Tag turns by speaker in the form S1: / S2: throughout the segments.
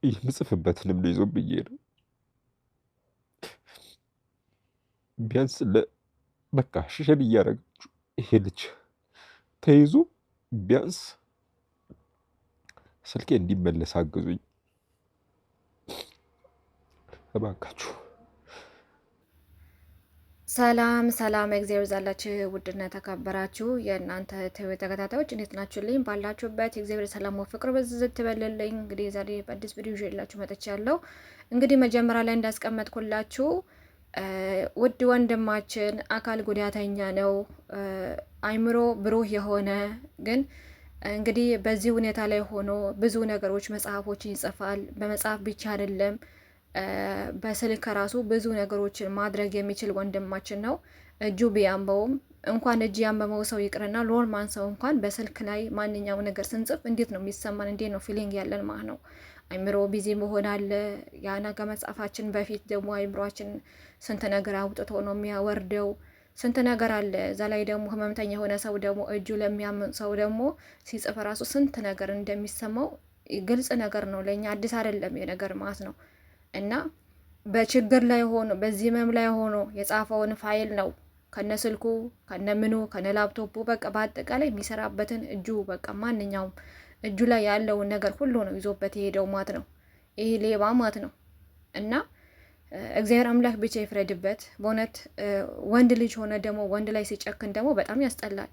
S1: የምጽፍበትንም ነው ይዞብኝ ነው። ቢያንስ በቃ ሽሸል እያደረጋችሁ ይሄ ልጅ ተይዞ ቢያንስ ስልኬ እንዲመለስ አግዙኝ እባካችሁ።
S2: ሰላም ሰላም፣ እግዚአብሔር ይብዛላችሁ ውድና ተከበራችሁ የእናንተ ተከታታዮች እንዴት ናችሁልኝ? ባላችሁበት የእግዚአብሔር ሰላም ፍቅር በዝዝት ትበልልኝ። እንግዲህ ዛሬ በአዲስ ቪዲዮ ይዤላችሁ መጥቻለሁ። እንግዲህ መጀመሪያ ላይ እንዳስቀመጥኩላችሁ ውድ ወንድማችን አካል ጉዳተኛ ነው። አይምሮ ብሩህ የሆነ ግን እንግዲህ በዚህ ሁኔታ ላይ ሆኖ ብዙ ነገሮች መጽሐፎችን ይጽፋል። በመጽሐፍ ብቻ አይደለም በስልክ ራሱ ብዙ ነገሮችን ማድረግ የሚችል ወንድማችን ነው። እጁ ቢያንበውም እንኳን እጅ ያመመው ሰው ይቅርና ኖርማል ሰው እንኳን በስልክ ላይ ማንኛው ነገር ስንጽፍ እንዴት ነው የሚሰማን? እንዴት ነው ፊሊንግ ያለን ማለት ነው። አይምሮ ቢዚ መሆን አለ። ያና ከመጽሐፋችን በፊት ደግሞ አይምሮአችን ስንት ነገር አውጥቶ ነው የሚያወርደው። ስንት ነገር አለ። እዛ ላይ ደግሞ ህመምተኛ የሆነ ሰው ደግሞ እጁ ለሚያምን ሰው ደግሞ ሲጽፍ ራሱ ስንት ነገር እንደሚሰማው ግልጽ ነገር ነው። ለእኛ አዲስ አይደለም የነገር ማለት ነው። እና በችግር ላይ ሆኖ በዚህ ህመም ላይ ሆኖ የጻፈውን ፋይል ነው ከነስልኩ ከነምኑ ከነላፕቶፑ በቃ በአጠቃላይ የሚሰራበትን እጁ በቃ ማንኛውም እጁ ላይ ያለውን ነገር ሁሉ ነው ይዞበት የሄደው ማለት ነው። ይሄ ሌባ ማለት ነው። እና እግዚአብሔር አምላክ ብቻ ይፍረድበት በእውነት። ወንድ ልጅ ሆነ ደግሞ ወንድ ላይ ሲጨክን ደግሞ በጣም ያስጠላል።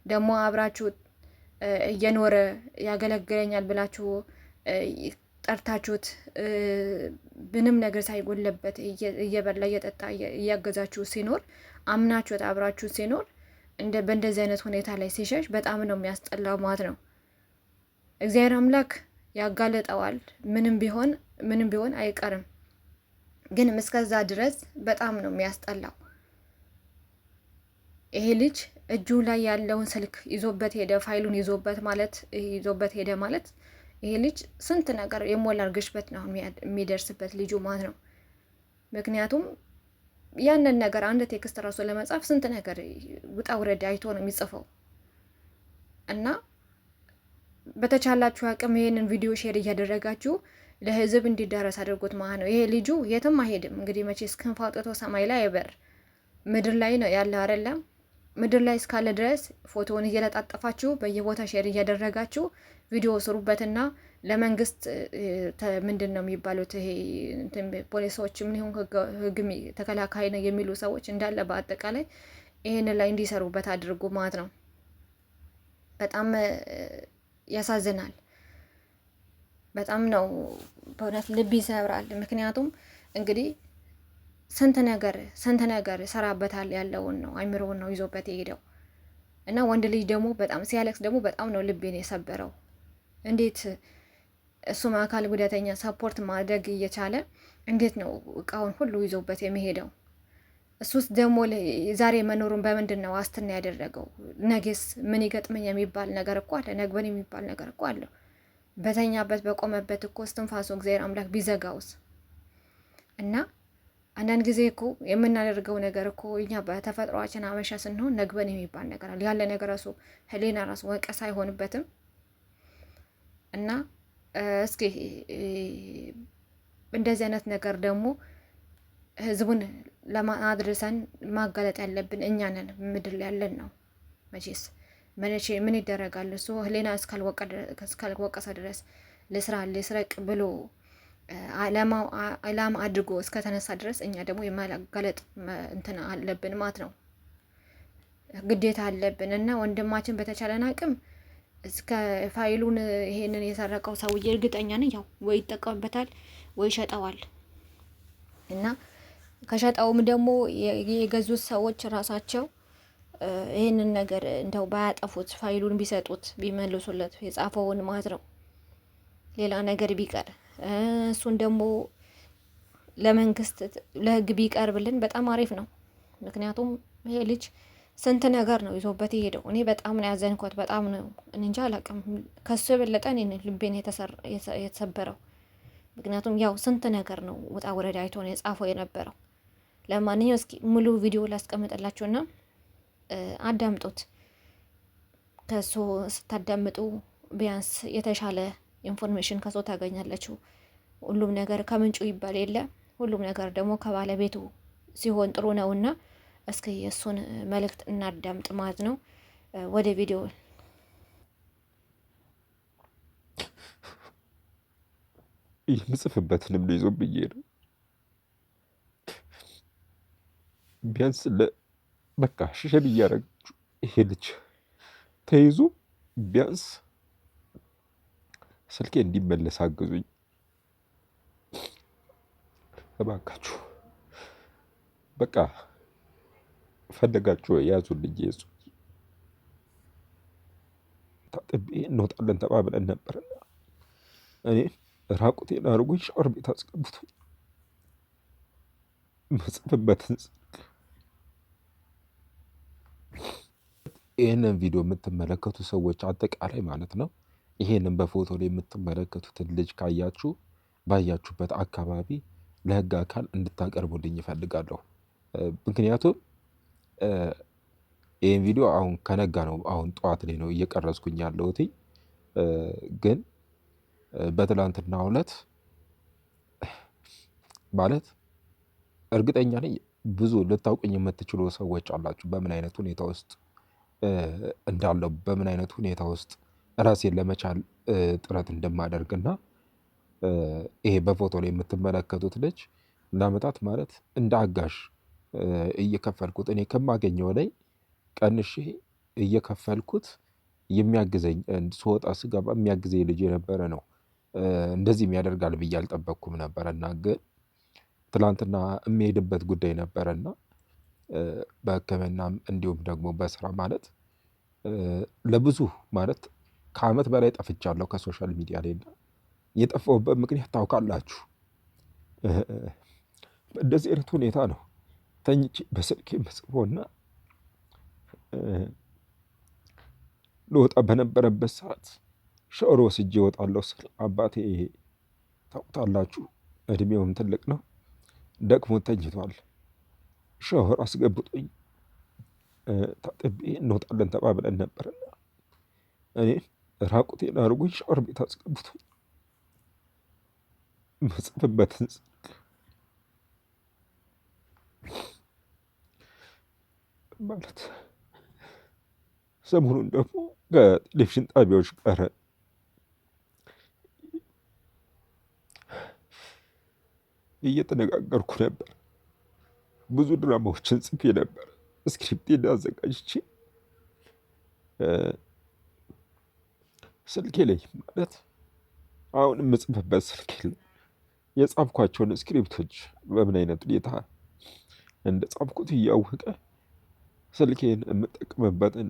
S2: ደግሞ አብራችሁ እየኖረ ያገለግለኛል ብላችሁ ጠርታችሁት ምንም ነገር ሳይጎለበት እየበላ እየጠጣ እያገዛችሁ ሲኖር አምናችሁት አብራችሁ ሲኖር በእንደዚህ አይነት ሁኔታ ላይ ሲሸሽ በጣም ነው የሚያስጠላው ማለት ነው። እግዚአብሔር አምላክ ያጋለጠዋል። ምንም ቢሆን አይቀርም። ግን እስከዛ ድረስ በጣም ነው የሚያስጠላው። ይሄ ልጅ እጁ ላይ ያለውን ስልክ ይዞበት ሄደ፣ ፋይሉን ይዞበት ሄደ ማለት ይሄ ልጅ ስንት ነገር የሞላ ግሽበት ነው የሚደርስበት ልጁ ማለት ነው። ምክንያቱም ያንን ነገር አንድ ቴክስት ራሱ ለመጻፍ ስንት ነገር ውጣ ውረድ አይቶ ነው የሚጽፈው። እና በተቻላችሁ አቅም ይሄንን ቪዲዮ ሼር እያደረጋችሁ ለህዝብ እንዲዳረስ አድርጎት ማለት ነው። ይሄ ልጁ የትም አይሄድም። እንግዲህ መቼስ ክንፍ አውጥቶ ሰማይ ላይ አይበር፣ ምድር ላይ ነው ያለ አይደለም። ምድር ላይ እስካለ ድረስ ፎቶውን እየለጣጠፋችሁ በየቦታ ሼር እያደረጋችሁ ቪዲዮ ስሩበትና ለመንግስት ምንድን ነው የሚባሉት ይሄ ፖሊሶች ምን ይሁን ህግ ተከላካይ ነው የሚሉ ሰዎች እንዳለ በአጠቃላይ ይሄን ላይ እንዲሰሩበት አድርጉ ማለት ነው። በጣም ያሳዝናል። በጣም ነው በእውነት ልብ ይሰብራል። ምክንያቱም እንግዲህ ስንት ነገር ሰራበታል ያለውን ነው አይምሮውን ነው ይዞበት የሄደው። እና ወንድ ልጅ ደግሞ በጣም ሲያለቅስ ደግሞ በጣም ነው ልቤን የሰበረው። እንዴት እሱም አካል ጉዳተኛ ሰፖርት ማድረግ እየቻለ እንዴት ነው እቃውን ሁሉ ይዞበት የሚሄደው? እሱስ ደግሞ ዛሬ መኖሩን በምንድን ነው ዋስትና ያደረገው? ነገስ ምን ይገጥመኝ የሚባል ነገር እኮ አለ። ነግበን የሚባል ነገር እኮ አለ። በተኛበት በቆመበት እኮ እስትንፋሱ እግዚአብሔር አምላክ ቢዘጋውስ? እና አንዳንድ ጊዜ እኮ የምናደርገው ነገር እኮ እኛ በተፈጥሯችን አበሻ ስንሆን ነግበን የሚባል ነገር አለ። ያለ ነገር ራሱ ህሊና ራሱ ወቀሳ አይሆንበትም? እና እስኪ እንደዚህ አይነት ነገር ደግሞ ህዝቡን ለማድረሰን ማጋለጥ ያለብን እኛ ነን። ምድር ላይ ያለን ነው። መቼስ ምን ይደረጋል? እሱ ህሊና እስካልወቀሰ ድረስ ልስረቅ ብሎ አላማ አድርጎ እስከተነሳ ድረስ እኛ ደግሞ የማጋለጥ እንትን አለብን ማለት ነው፣ ግዴታ አለብን። እና ወንድማችን በተቻለን አቅም እስከ ፋይሉን ይሄንን የሰረቀው ሰውዬ እርግጠኛ ነኝ ያው ወይ ይጠቀምበታል ወይ ይሸጠዋል። እና ከሸጠውም ደግሞ የገዙት ሰዎች ራሳቸው ይሄንን ነገር እንደው ባያጠፉት ፋይሉን ቢሰጡት ቢመልሱለት የጻፈውን ማለት ነው ሌላ ነገር ቢቀር እሱን ደግሞ ለመንግስት ለህግ ቢቀርብልን በጣም አሪፍ ነው። ምክንያቱም ይሄ ልጅ ስንት ነገር ነው ይዞበት የሄደው። እኔ በጣም ነው ያዘንኳት። በጣም ነው እንጃ አላውቅም። ከሱ የበለጠ እኔ ልቤን የተሰበረው። ምክንያቱም ያው ስንት ነገር ነው ውጣ ውረድ አይቶ ነው የጻፈው የነበረው። ለማንኛውም እስኪ ሙሉ ቪዲዮ ላስቀምጥላችሁና አዳምጡት። ከሱ ስታዳምጡ ቢያንስ የተሻለ ኢንፎርሜሽን ከሰው ታገኛላችሁ ሁሉም ነገር ከምንጩ ይባል የለ ሁሉም ነገር ደግሞ ከባለቤቱ ሲሆን ጥሩ ነውና እስኪ የእሱን መልእክት እናዳምጥ ማለት ነው። ወደ ቪዲዮ
S1: የምጽፍበትንም ልይዞ ብዬ ነው። ቢያንስ በቃ ሽሸል እያደረጋችሁ ይሄ ልጅ ተይዞ ቢያንስ ስልኬ እንዲመለስ አግዙኝ እባካችሁ። በቃ ፈለጋችሁ ያዙልኝ። የሱ ታጥቤ እንወጣለን ተባብለን ነበርና እኔ ራቁቴን አድርጎኝ ሻወር ቤት አስገብቶ መጽፍበትን ይህንን ቪዲዮ የምትመለከቱ ሰዎች አጠቃላይ ማለት ነው ይሄንን በፎቶ ላይ የምትመለከቱትን ልጅ ካያችሁ ባያችሁበት አካባቢ ለህግ አካል እንድታቀርቡልኝ ይፈልጋለሁ። ምክንያቱም ይህን ቪዲዮ አሁን ከነጋ ነው፣ አሁን ጠዋት ላይ ነው እየቀረጽኩኝ ያለሁት። ግን በትላንትናው ዕለት ማለት እርግጠኛ ነኝ ብዙ ልታውቁኝ የምትችሉ ሰዎች አላችሁ፣ በምን አይነት ሁኔታ ውስጥ እንዳለው በምን አይነት ሁኔታ ውስጥ ራሴን ለመቻል ጥረት እንደማደርግና ይሄ በፎቶ ላይ የምትመለከቱት ልጅ ለአመታት ማለት እንደ አጋዥ እየከፈልኩት እኔ ከማገኘው ላይ ቀንሼ እየከፈልኩት የሚያግዘኝ ስወጣ ስገባ የሚያግዘኝ ልጅ የነበረ ነው። እንደዚህም ያደርጋል ብዬ አልጠበቅኩም ነበረና ግን ትላንትና የሚሄድበት ጉዳይ ነበረና በሕክምናም እንዲሁም ደግሞ በስራ ማለት ለብዙ ማለት ከአመት በላይ ጠፍቻለሁ ከሶሻል ሚዲያ ላይ እና የጠፋሁበት ምክንያት ታውቃላችሁ። በእንደዚህ አይነት ሁኔታ ነው ተኝቼ በስልኬ መጽፎና ልወጣ በነበረበት ሰዓት ሻወር ወስጄ እወጣለሁ ስል አባቴ ታውቁታላችሁ፣ እድሜውም ትልቅ ነው፣ ደክሞ ተኝቷል። ሻወር አስገብቶኝ ታጥቤ እንወጣለን ተባብለን ነበርና እኔ ራቁቴን አድርጎኝ ሻወር ቤት አስገብቶኝ መጽፍበትን ስልክ ማለት ሰሞኑን ደግሞ ከቴሌቪዥን ጣቢያዎች ጋር እየተነጋገርኩ ነበር። ብዙ ድራማዎችን ጽፌ ነበር። ስክሪፕቴን አዘጋጅቼ ስልኬ ላይ ማለት አሁን የምጽፍበት ስልኬ ላይ የጻፍኳቸውን ስክሪፕቶች በምን አይነት ሁኔታ እንደ ጻፍኩት እያወቀ ስልኬን የምጠቅምበትን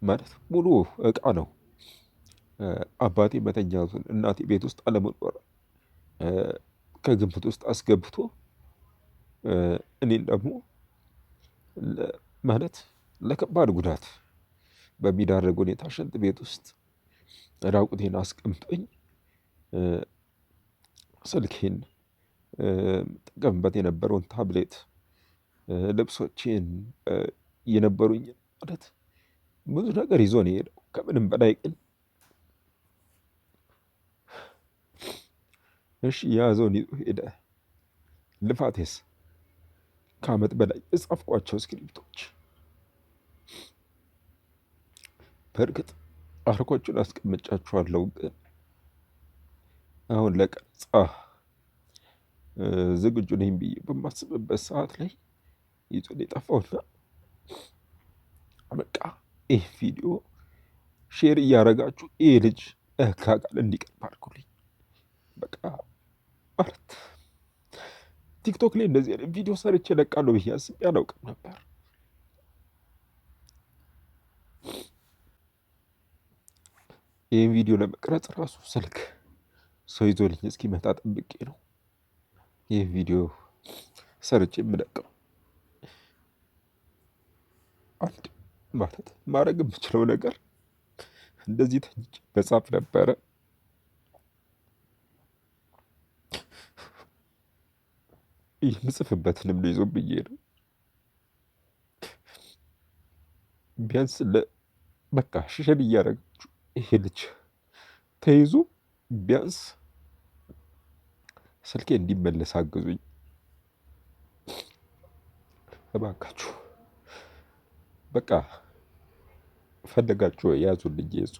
S1: ማለት ሙሉ እቃ ነው አባቴ መተኛቱን እናቴ ቤት ውስጥ አለመኖር ከግምት ውስጥ አስገብቶ እኔን ደግሞ ማለት ለከባድ ጉዳት በሚዳረግ ሁኔታ ሽንት ቤት ውስጥ ራቁቴን አስቀምጦኝ ስልኬን ጠቀምበት የነበረውን ታብሌት ልብሶቼን የነበሩኝ ማለት ብዙ ነገር ይዞ ነው የሄደው። ከምንም በላይ ግን እሺ የያዘውን ይዞ ሄደ። ልፋቴስ ከአመት በላይ የጻፍኳቸው ስክሪፕቶች በእርግጥ አርኮቹን አስቀምጫችኋለሁ፣ ግን አሁን ለቀረጻ ዝግጁ ነኝ ብዬ በማስብበት ሰዓት ላይ ይዞን የጠፋውና በቃ ይህ ቪዲዮ ሼር እያደረጋችሁ ይህ ልጅ ከአካል እንዲቀርብ አድርጉልኝ። በቃ ማለት ቲክቶክ ላይ እንደዚህ አይነት ቪዲዮ ሰርቼ እለቃለሁ ብዬ አስቤ አላውቅም ነበር። ይህን ቪዲዮ ለመቅረጽ ራሱ ስልክ ሰው ይዞልኝ እስኪመጣ ጠብቄ ነው ይህ ቪዲዮ ሰርቼ የምለቀው። አንድ ማለት ማድረግ የምችለው ነገር እንደዚህ ተኝቼ መጻፍ ነበረ። የምጽፍበትንም ልይዞ ብዬ ነው። ቢያንስ በቃ ሽሸል እያደረጋችሁ ይሄ ልጅ ተይዞ ቢያንስ ስልኬ እንዲመለስ አግዙኝ እባካችሁ። በቃ ፈለጋችሁ ያዙልኝ የሱ